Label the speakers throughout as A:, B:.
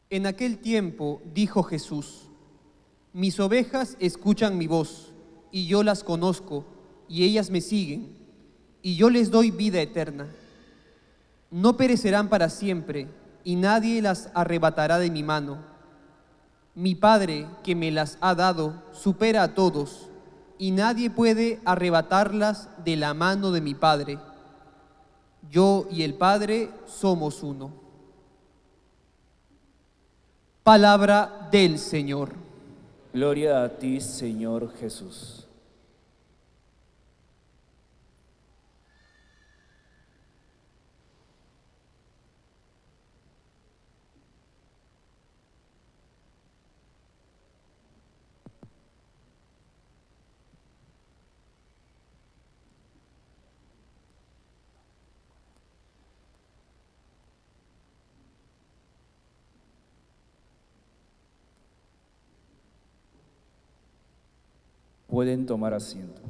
A: En aquel tiempo dijo Jesús: mis ovejas escuchan mi voz, y yo las conozco, y ellas me siguen, y yo les doy vida eterna. No perecerán para siempre, y nadie las arrebatará de mi mano. Mi Padre, que me las ha dado, supera a todos, y nadie puede arrebatarlas de la mano de mi Padre. Yo y el Padre somos uno. Palabra del Señor.
B: Gloria a ti, Señor Jesús. Pueden tomar asiento.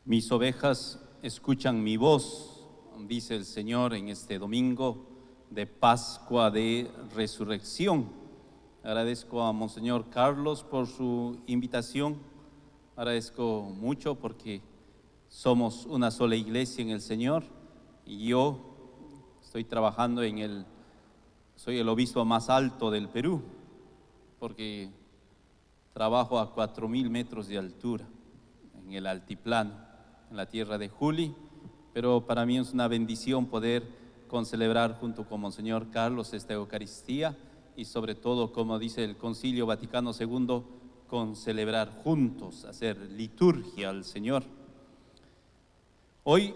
C: Mis ovejas escuchan mi voz, dice el Señor en este domingo de Pascua de Resurrección. Agradezco a Monseñor Carlos por su invitación. Agradezco mucho porque somos una sola iglesia en el Señor y yo estoy trabajando soy el obispo más alto del Perú, porque trabajo a 4.000 metros de altura, en el altiplano, en la tierra de Juli, pero para mí es una bendición poder concelebrar junto con Monseñor Carlos esta Eucaristía y sobre todo, como dice el Concilio Vaticano II, concelebrar juntos, hacer liturgia al Señor. Hoy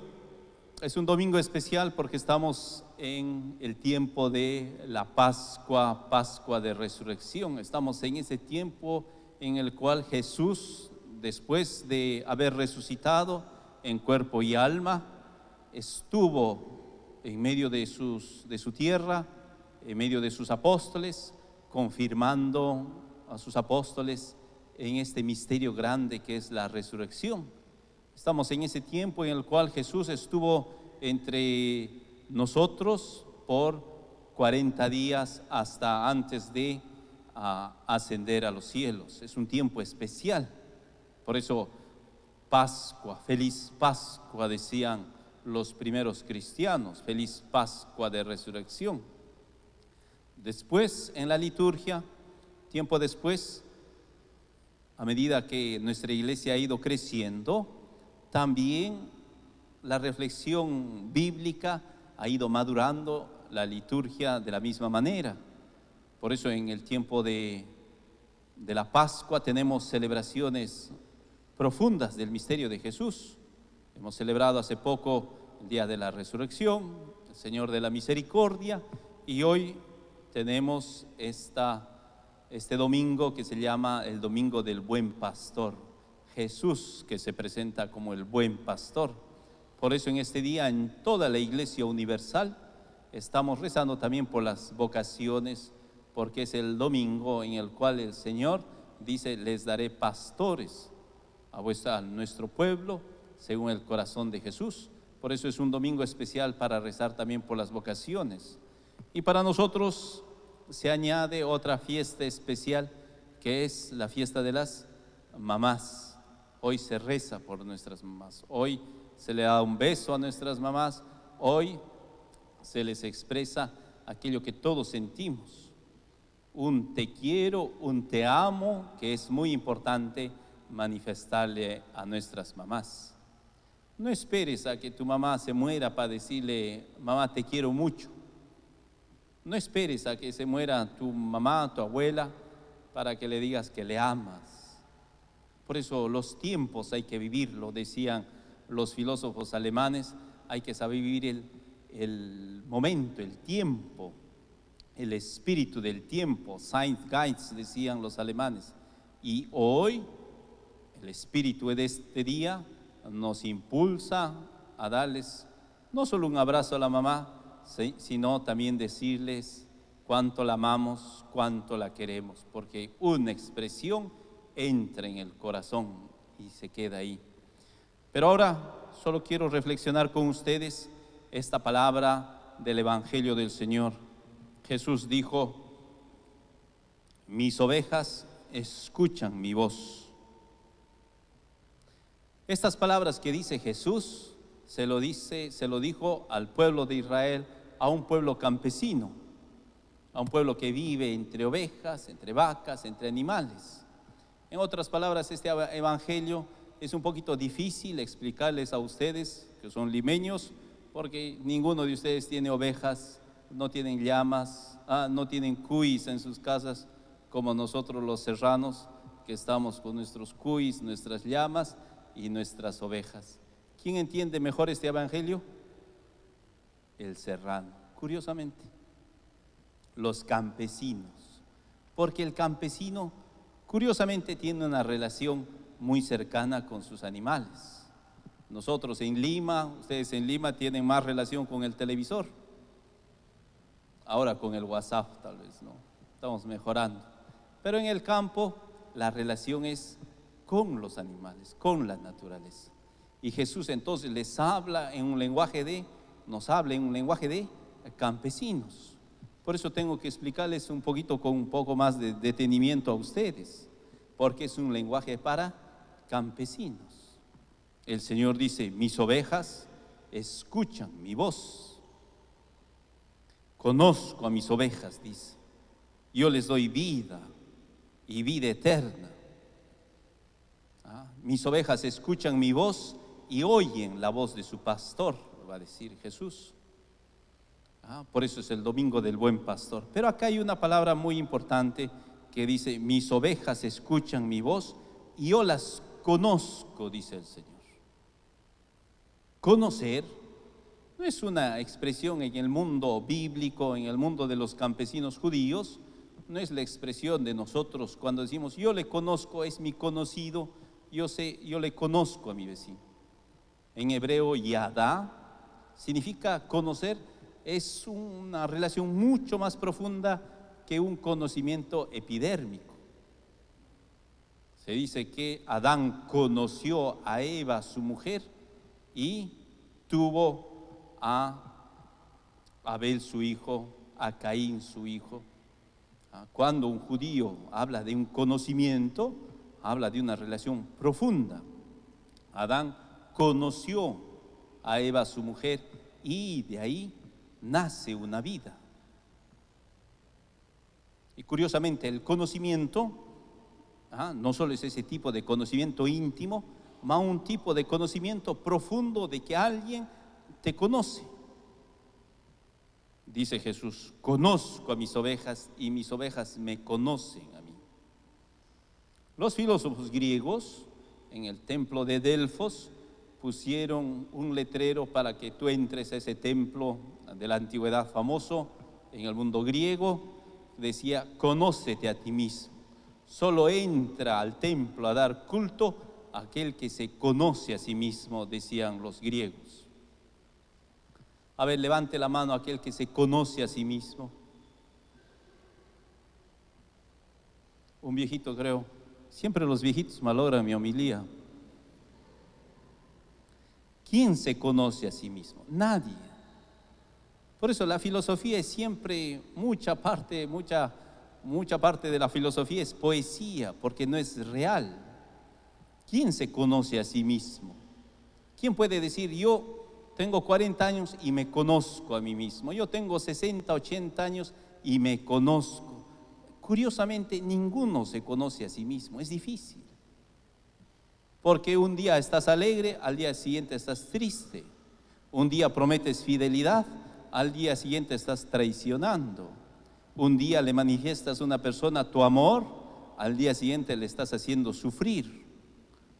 C: es un domingo especial porque estamos en el tiempo de la Pascua, Pascua de Resurrección. Estamos en ese tiempo en el cual Jesús, después de haber resucitado en cuerpo y alma, estuvo en medio de su tierra, en medio de sus apóstoles, confirmando a sus apóstoles en este misterio grande que es la resurrección. Estamos en ese tiempo en el cual Jesús estuvo entre nosotros por 40 días hasta antes de ascender a los cielos. Es un tiempo especial. Por eso Pascua, feliz Pascua, decían los primeros cristianos, feliz Pascua de Resurrección. Después, en la liturgia, tiempo después, a medida que nuestra iglesia ha ido creciendo, también la reflexión bíblica ha ido madurando la liturgia de la misma manera. Por eso en el tiempo de la Pascua tenemos celebraciones profundas del misterio de Jesús. Hemos celebrado hace poco el Día de la Resurrección, el Señor de la Misericordia, y hoy tenemos este domingo que se llama el Domingo del Buen Pastor. Jesús que se presenta como el Buen Pastor. Por eso en este día en toda la Iglesia Universal estamos rezando también por las vocaciones, porque es el domingo en el cual el Señor dice: les daré pastores a nuestro pueblo según el corazón de Jesús. Por eso es un domingo especial para rezar también por las vocaciones. Y para nosotros se añade otra fiesta especial, que es la fiesta de las mamás. Hoy se reza por nuestras mamás, hoy se le da un beso a nuestras mamás, hoy se les expresa aquello que todos sentimos, un te quiero, un te amo, que es muy importante manifestarle a nuestras mamás. No esperes a que tu mamá se muera para decirle: mamá, te quiero mucho. No esperes a que se muera tu mamá, tu abuela, para que le digas que le amas. Por eso los tiempos hay que vivirlo, decían los filósofos alemanes, hay que saber vivir el momento, el tiempo, el espíritu del tiempo, Zeitgeist, decían los alemanes. Y hoy el espíritu de este día nos impulsa a darles no solo un abrazo a la mamá, sino también decirles cuánto la amamos, cuánto la queremos, porque una expresión entra en el corazón y se queda ahí. Pero ahora solo quiero reflexionar con ustedes esta palabra del Evangelio del Señor. Jesús dijo: mis ovejas escuchan mi voz. Estas palabras que dice Jesús se lo dijo al pueblo de Israel, a un pueblo campesino, a un pueblo que vive entre ovejas, entre vacas, entre animales. En otras palabras, este evangelio es un poquito difícil explicarles a ustedes que son limeños, porque ninguno de ustedes tiene ovejas, no tienen llamas, no tienen cuis en sus casas como nosotros los serranos, que estamos con nuestros cuis, nuestras llamas y nuestras ovejas. ¿Quién entiende mejor este evangelio? El serrano, curiosamente, los campesinos, porque el campesino curiosamente tiene una relación muy cercana con sus animales. Nosotros en Lima, ustedes en Lima tienen más relación con el televisor, ahora con el WhatsApp tal vez, ¿no? Estamos mejorando, pero en el campo la relación es con los animales, con la naturaleza. Y Jesús entonces nos habla en un lenguaje de campesinos. Por eso tengo que explicarles un poquito con un poco más de detenimiento a ustedes, porque es un lenguaje para campesinos. El Señor dice: mis ovejas escuchan mi voz. Conozco a mis ovejas, dice. Yo les doy vida y vida eterna. Mis ovejas escuchan mi voz y oyen la voz de su pastor, va a decir Jesús. Por eso es el domingo del buen pastor. Pero acá hay una palabra muy importante que dice: mis ovejas escuchan mi voz y yo las conozco, dice el Señor. Conocer no es una expresión en el mundo bíblico, en el mundo de los campesinos judíos, no es la expresión de nosotros cuando decimos yo le conozco, es mi conocido, yo le conozco a mi vecino. En hebreo, yadá significa conocer, es una relación mucho más profunda que un conocimiento epidérmico. Se dice que Adán conoció a Eva, su mujer, y tuvo a Abel, su hijo, a Caín, su hijo. Cuando un judío habla de un conocimiento, habla de una relación profunda. Adán conoció a Eva, su mujer, y de ahí nace una vida. Y curiosamente el conocimiento no solo es ese tipo de conocimiento íntimo, más un tipo de conocimiento profundo de que alguien te conoce. Dice Jesús: conozco a mis ovejas y mis ovejas me conocen a mí. Los filósofos griegos en el templo de Delfos pusieron un letrero para que tú entres a ese templo de la antigüedad famoso en el mundo griego. Decía: conócete a ti mismo. Solo entra al templo a dar culto aquel que se conoce a sí mismo, decían los griegos. A ver, levante la mano aquel que se conoce a sí mismo. Un viejito, creo. Siempre los viejitos malogran mi homilía. ¿Quién se conoce a sí mismo? Nadie. Por eso la filosofía es siempre mucha parte de la filosofía es poesía, porque no es real. ¿Quién se conoce a sí mismo? ¿Quién puede decir yo tengo 40 años y me conozco a mí mismo? Yo tengo 60, 80 años y me conozco. Curiosamente, ninguno se conoce a sí mismo, es difícil. Porque un día estás alegre, al día siguiente estás triste. Un día prometes fidelidad, al día siguiente estás traicionando. Un día le manifiestas a una persona tu amor, al día siguiente le estás haciendo sufrir.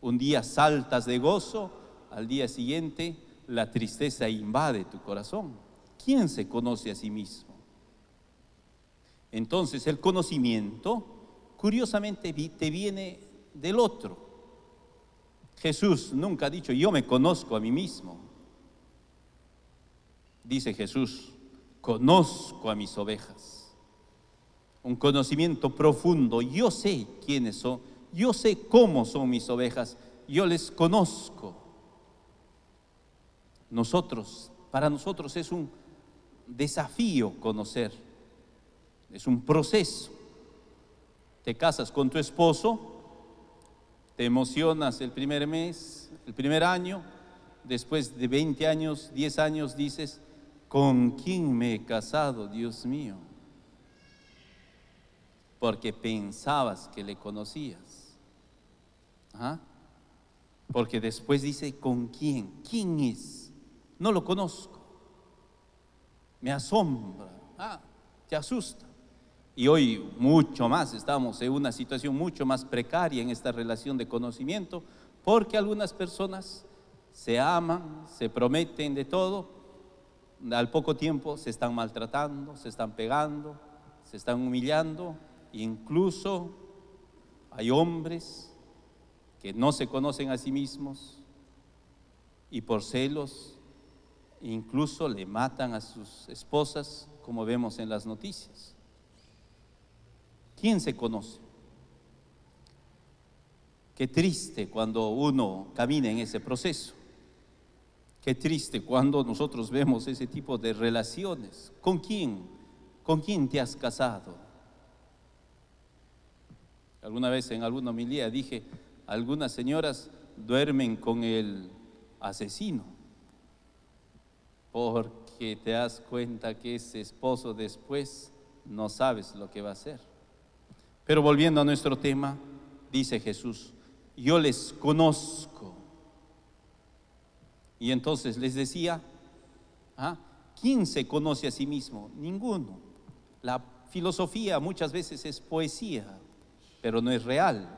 C: Un día saltas de gozo, al día siguiente la tristeza invade tu corazón. ¿Quién se conoce a sí mismo? Entonces el conocimiento, curiosamente, te viene del otro. Jesús nunca ha dicho yo me conozco a mí mismo. Dice Jesús: conozco a mis ovejas. Un conocimiento profundo. Yo sé quiénes son, yo sé cómo son mis ovejas, yo les conozco. Para nosotros es desafío conocer, es un proceso. Te casas con tu esposo, te emocionas el primer mes, el primer año, después de 20 años, 10 años dices, ¿con quién me he casado, Dios mío? Porque pensabas que le conocías. ¿Ah? Porque después dice, ¿con quién? ¿Quién es? No lo conozco. Me asombra. Te asusta. Y hoy mucho más, estamos en una situación mucho más precaria en esta relación de conocimiento, porque algunas personas se aman, se prometen de todo, al poco tiempo se están maltratando, se están pegando, se están humillando, incluso hay hombres que no se conocen a sí mismos y por celos incluso le matan a sus esposas, como vemos en las noticias. ¿Quién se conoce? Qué triste cuando uno camina en ese proceso. Qué triste cuando nosotros vemos ese tipo de relaciones. ¿Con quién? ¿Con quién te has casado? Alguna vez en alguna homilía dije, algunas señoras duermen con el asesino, porque te das cuenta que ese esposo después no sabes lo que va a hacer. Pero volviendo a nuestro tema, dice Jesús, yo les conozco. Y entonces les decía, ¿quién se conoce a sí mismo? Ninguno. La filosofía muchas veces es poesía, pero no es real,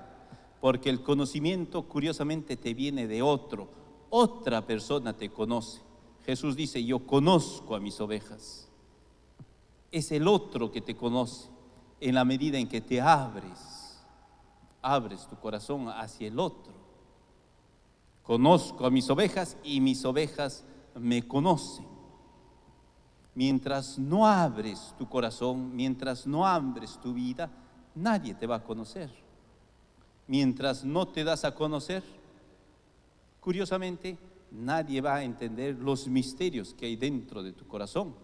C: porque el conocimiento curiosamente te viene de otro, otra persona te conoce. Jesús dice, yo conozco a mis ovejas. Es el otro que te conoce en la medida en que te abres tu corazón hacia el otro. Conozco a mis ovejas y mis ovejas me conocen. Mientras no abres tu corazón, mientras no abres tu vida, nadie te va a conocer. Mientras no te das a conocer, curiosamente, nadie va a entender los misterios que hay dentro de tu corazón.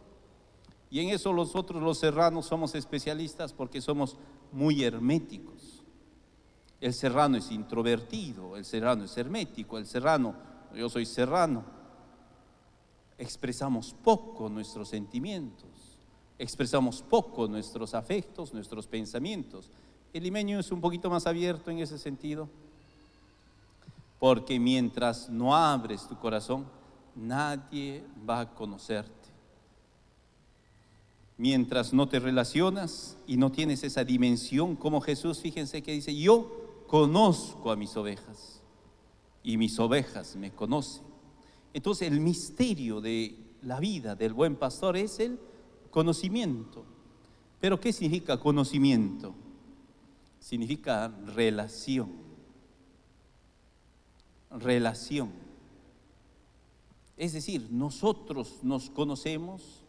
C: Y en eso nosotros los serranos somos especialistas porque somos muy herméticos. El serrano es introvertido, el serrano es hermético, el serrano, yo soy serrano. Expresamos poco nuestros sentimientos, expresamos poco nuestros afectos, nuestros pensamientos. El limeño es un poquito más abierto en ese sentido, porque mientras no abres tu corazón, nadie va a conocerte. Mientras no te relacionas y no tienes esa dimensión como Jesús, fíjense que dice, yo conozco a mis ovejas y mis ovejas me conocen. Entonces el misterio de la vida del buen pastor es el conocimiento. ¿Pero qué significa conocimiento? Significa relación. Relación. Es decir, nosotros nos conocemos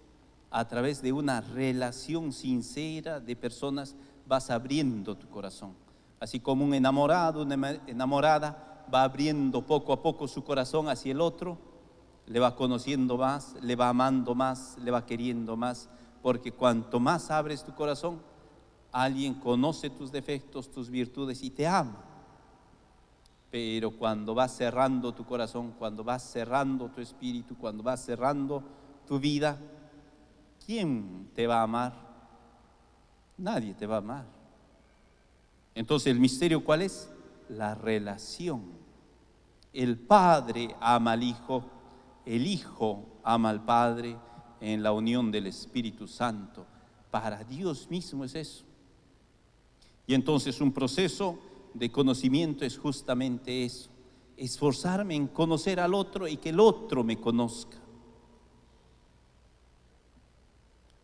C: a través de una relación sincera de personas, vas abriendo tu corazón. Así como un enamorado, una enamorada va abriendo poco a poco su corazón hacia el otro, le va conociendo más, le va amando más, le va queriendo más, porque cuanto más abres tu corazón, alguien conoce tus defectos, tus virtudes y te ama. Pero cuando vas cerrando tu corazón, cuando vas cerrando tu espíritu, cuando vas cerrando tu vida, ¿quién te va a amar? Nadie te va a amar. Entonces, ¿el misterio cuál es? La relación. El Padre ama al Hijo, el Hijo ama al Padre en la unión del Espíritu Santo. Para Dios mismo es eso. Y entonces un proceso de conocimiento es justamente eso, esforzarme en conocer al otro y que el otro me conozca.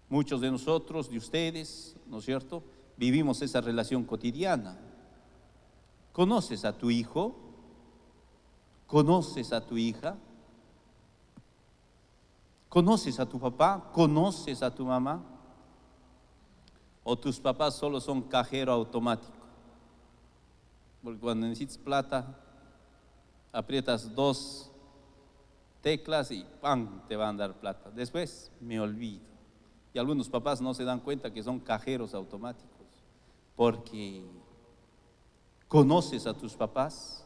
C: Muchos de nosotros, de ustedes, ¿no es cierto?, vivimos esa relación cotidiana. ¿Conoces a tu hijo? ¿Conoces a tu hija? ¿Conoces a tu papá? ¿Conoces a tu mamá? ¿O tus papás solo son cajero automático? Porque cuando necesitas plata, aprietas 2 teclas y ¡pam!, te van a dar plata. Después me olvido. Y algunos papás no se dan cuenta que son cajeros automáticos, porque conoces a tus papás,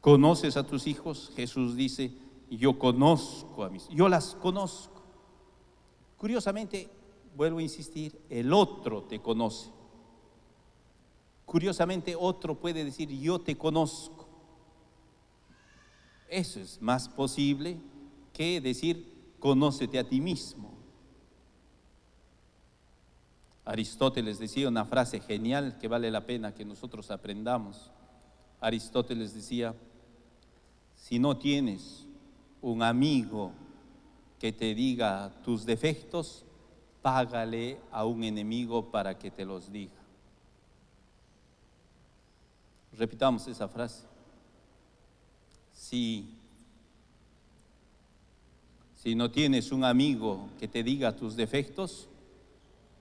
C: conoces a tus hijos. Jesús dice, yo conozco a yo las conozco. Curiosamente, vuelvo a insistir, el otro te conoce. Curiosamente, otro puede decir, yo te conozco. Eso es más posible que decir, conócete a ti mismo. Aristóteles decía una frase genial que vale la pena que nosotros aprendamos. Aristóteles decía, si no tienes un amigo que te diga tus defectos, págale a un enemigo para que te los diga. Repitamos esa frase. Si no tienes un amigo que te diga tus defectos,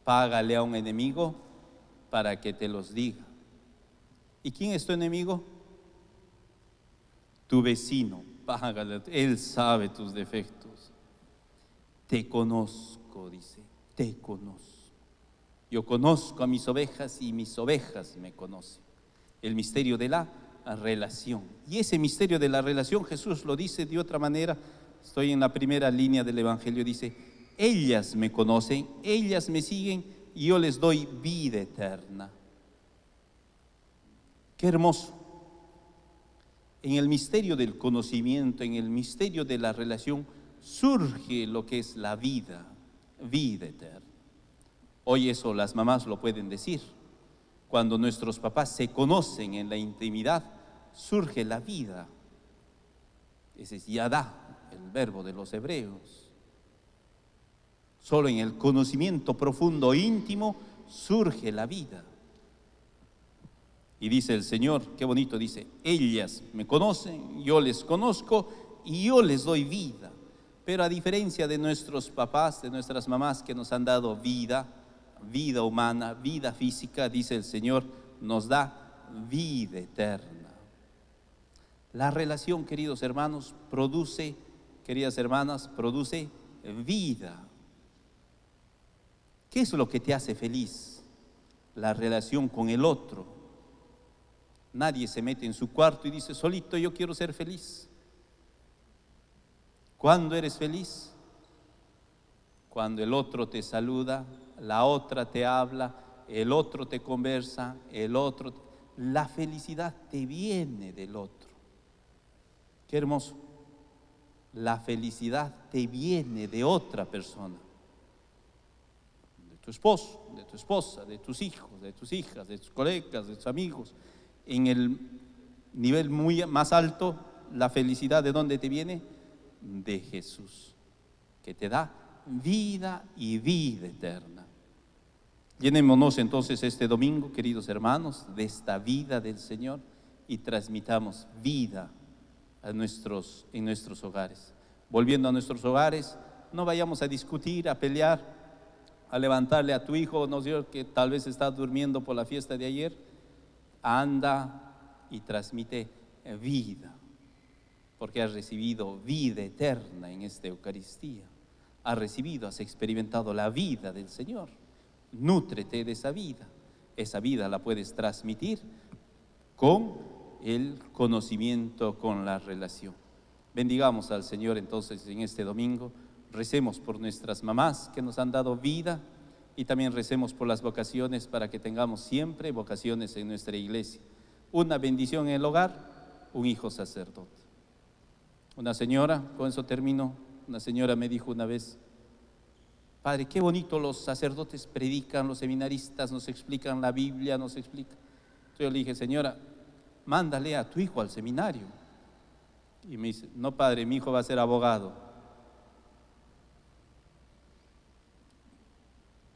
C: págale a un enemigo para que te los diga. ¿Y quién es tu enemigo? Tu vecino. Págale, él sabe tus defectos. Te conozco, dice, te conozco. Yo conozco a mis ovejas y mis ovejas me conocen. El misterio de la relación. Y ese misterio de la relación Jesús lo dice de otra manera. Estoy en la primera línea del Evangelio, dice, ellas me conocen, ellas me siguen y yo les doy vida eterna. Qué hermoso. En el misterio del conocimiento, en el misterio de la relación, surge lo que es la vida, vida eterna. Hoy eso las mamás lo pueden decir. Cuando nuestros papás se conocen en la intimidad, surge la vida. Ese es yadá, el verbo de los hebreos. Solo en el conocimiento profundo e íntimo surge la vida. Y dice el Señor, qué bonito, dice, ellas me conocen, yo les conozco y yo les doy vida. Pero a diferencia de nuestros papás, de nuestras mamás que nos han dado vida, vida humana, vida física, dice el Señor, nos da vida eterna. La relación, queridos hermanos, produce, queridas hermanas, produce vida. ¿Qué es lo que te hace feliz? La relación con el otro. Nadie se mete en su cuarto y dice, solito yo quiero ser feliz. ¿Cuándo eres feliz? Cuando el otro te saluda, la otra te habla, el otro te conversa, la felicidad te viene del otro. Qué hermoso. La felicidad te viene de otra persona. De tu esposo, de tu esposa, de tus hijos, de tus hijas, de tus colegas, de tus amigos. En el nivel más alto, la felicidad ¿de dónde te viene? De Jesús, que te da vida y vida eterna. Llenémonos entonces este domingo, queridos hermanos, de esta vida del Señor y transmitamos vida en nuestros hogares. Volviendo a nuestros hogares, no vayamos a discutir, a pelear, a levantarle a tu hijo, no sé, que tal vez está durmiendo por la fiesta de ayer. Anda y transmite vida, porque has recibido vida eterna en esta Eucaristía. Has experimentado la vida del Señor. Nútrete de esa vida. Esa vida la puedes transmitir con el conocimiento, con la relación. Bendigamos al Señor entonces en este domingo. Recemos por nuestras mamás que nos han dado vida y también recemos por las vocaciones para que tengamos siempre vocaciones en nuestra iglesia. Una bendición en el hogar, un hijo sacerdote. Una señora, con eso termino, una señora me dijo una vez, padre, qué bonito los sacerdotes predican, los seminaristas nos explican la Biblia, nos explican. Entonces yo le dije, señora, mándale a tu hijo al seminario. Y me dice, no padre, mi hijo va a ser abogado.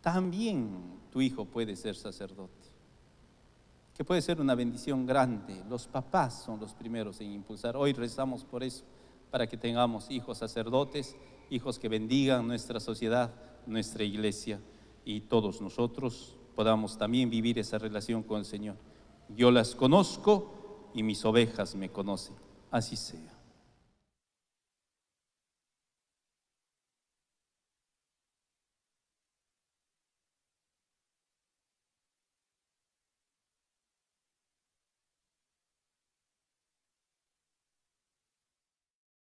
C: También tu hijo puede ser sacerdote, que puede ser una bendición grande. Los papás son los primeros en impulsar. Hoy rezamos por eso, para que tengamos hijos sacerdotes, hijos que bendigan nuestra sociedad, nuestra iglesia, y todos nosotros podamos también vivir esa relación con el Señor. Yo las conozco y mis ovejas me conocen. Así sea.